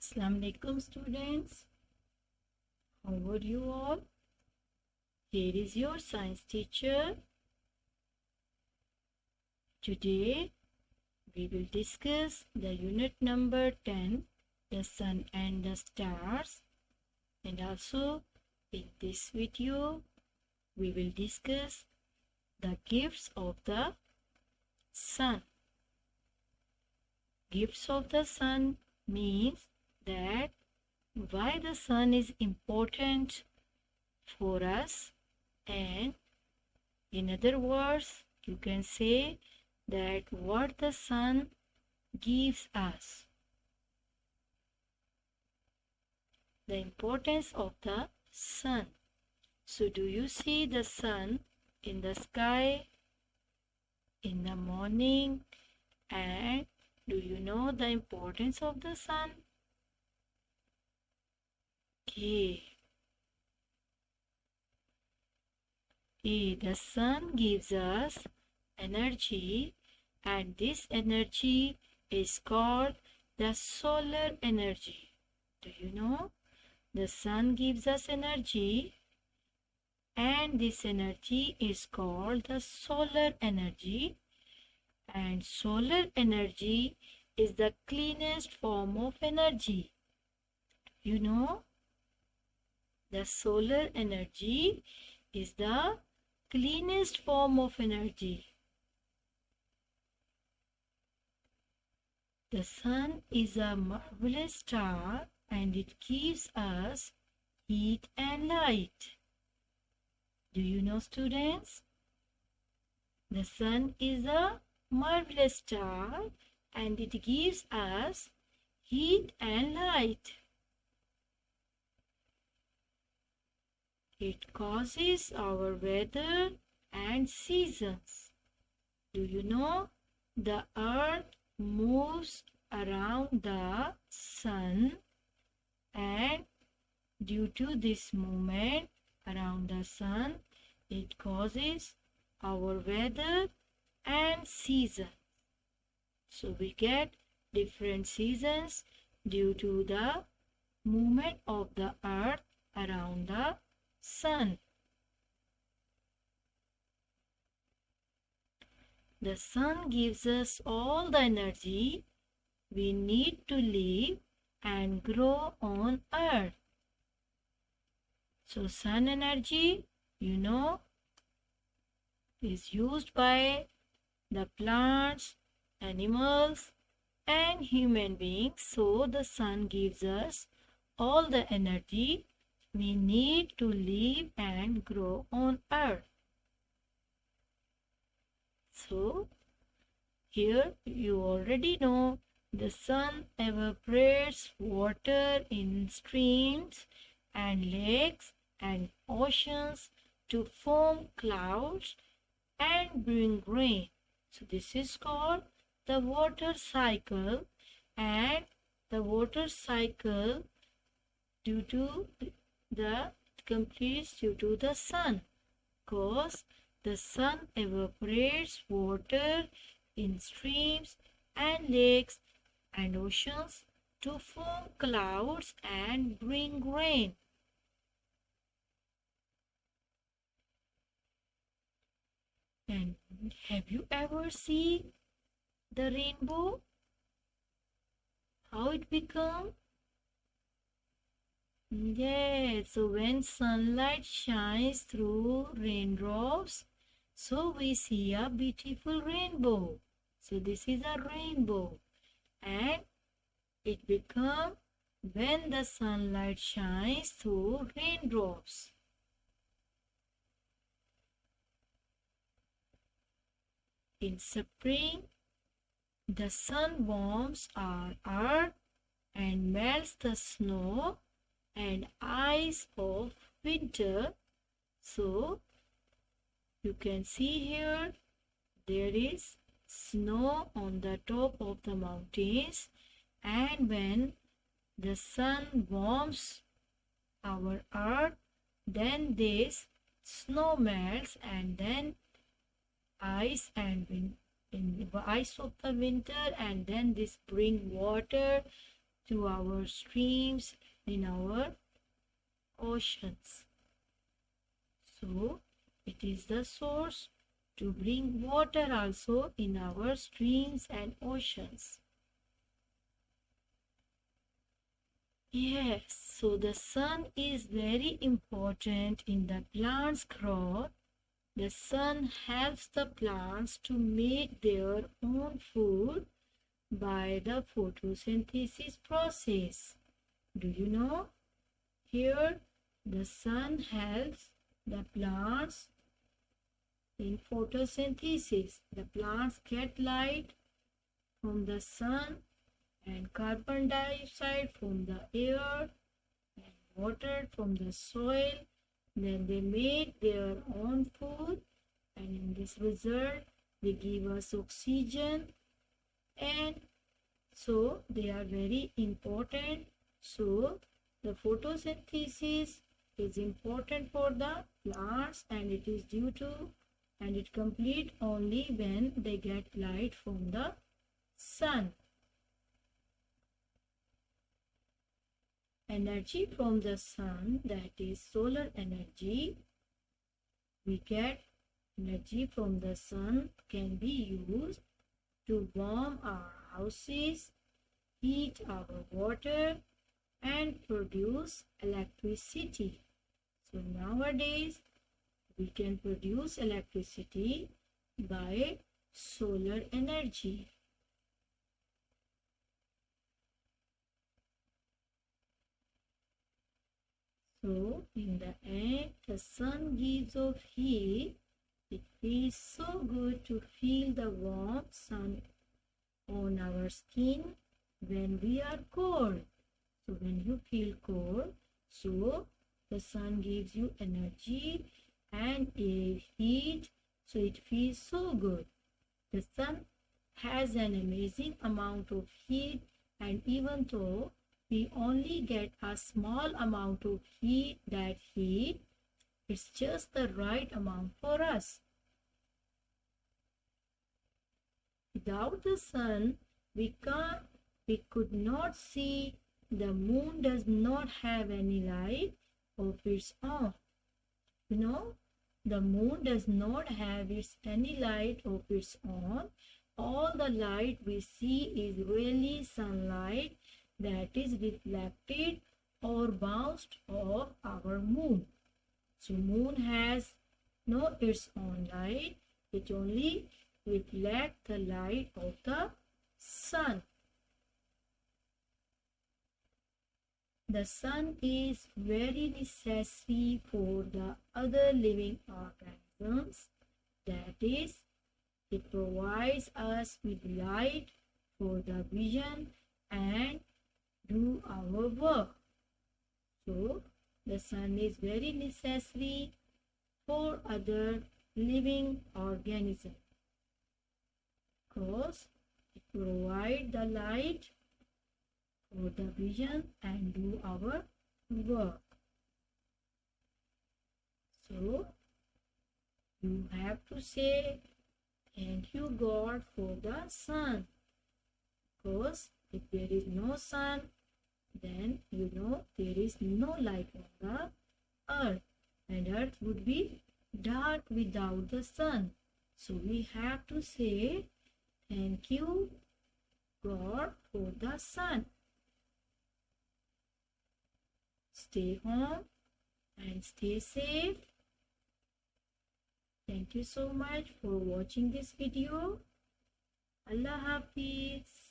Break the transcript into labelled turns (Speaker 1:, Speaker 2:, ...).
Speaker 1: Assalamu alaikum students. How are you all? Here is your science teacher. Today we will discuss the unit number 10, the sun and the stars. And also in this video we will discuss the gifts of the sun. Gifts of the sun means that why the sun is important for us, and in other words you can say that what the sun gives us. The importance of the sun. So do you see the sun in the sky in the morning, and do you know the importance of the sun? Okay. The sun gives us energy, and this energy is called the solar energy. Do you know? The sun gives us energy, and this energy is called the solar energy. And solar energy is the cleanest form of energy. You know? The solar energy is the cleanest form of energy. The sun is a marvelous star, and it gives us heat and light. Do you know, students? The sun is a marvelous star, and it gives us heat and light. It causes our weather and seasons. Do you know? The earth moves around the sun, and due to this movement around the sun, it causes our weather and seasons. So we get different seasons due to the movement of the earth around the sun. The sun gives us all the energy we need to live and grow on earth. So sun energy, you know, is used by the plants, animals, and human beings. So the sun gives us all the energy we need to live and grow on earth. So here you already know the sun evaporates water in streams and lakes and oceans to form clouds and bring rain. So this is called the water cycle, and the water cycle due to the completes due to the sun, because the sun evaporates water in streams and lakes and oceans to form clouds and bring rain. And have you ever seen the rainbow? How it become? Yes, so when sunlight shines through raindrops, so we see a beautiful rainbow. So this is a rainbow, and it becomes when the sunlight shines through raindrops. In spring, the sun warms our earth and melts the snow and ice of winter. So you can see here there is snow on the top of the mountains, and when the sun warms our earth, then this snow melts, and then ice and in the ice of the winter, and then this bring water to our streams, in our oceans. So it is the source to bring water also in our streams and oceans. Yes, so the sun is very important in the plant's growth. The sun helps the plants to make their own food by the photosynthesis process. Do you know? Here, the sun helps the plants in photosynthesis. The plants get light from the sun and carbon dioxide from the air and water from the soil. Then they make their own food, and in this result they give us oxygen, and so they are very important. So the photosynthesis is important for the plants, and it is due to, and it complete only when they get light from the sun. Energy from the sun, that is solar energy. We get energy from the sun, can be used to warm our houses, heat our water, and produce electricity. So nowadays we can produce electricity by solar energy. So in the end, the sun gives off heat. It feels so good to feel the warm sun on our skin when we are cold. So when you feel cold, so the sun gives you energy and a heat, so it feels so good. The sun has an amazing amount of heat, and even though we only get a small amount of heat, that heat, it's just the right amount for us. Without the sun, we could not see. The moon does not have any light of its own. You know, the moon does not have any light of its own. All the light we see is really sunlight that is reflected or bounced off our moon. So moon has no its own light. It only reflects the light of the sun. The sun is very necessary for the other living organisms. That is, it provides us with light for the vision and do our work. So the sun is very necessary for other living organisms because it provides the light for the vision and do our work. So you have to say thank you God for the sun, because if there is no sun, then you know there is no life on the earth, and earth would be dark without the sun. So we have to say thank you God for the sun. Stay home and stay safe. Thank you so much for watching this video. Allah Hafiz.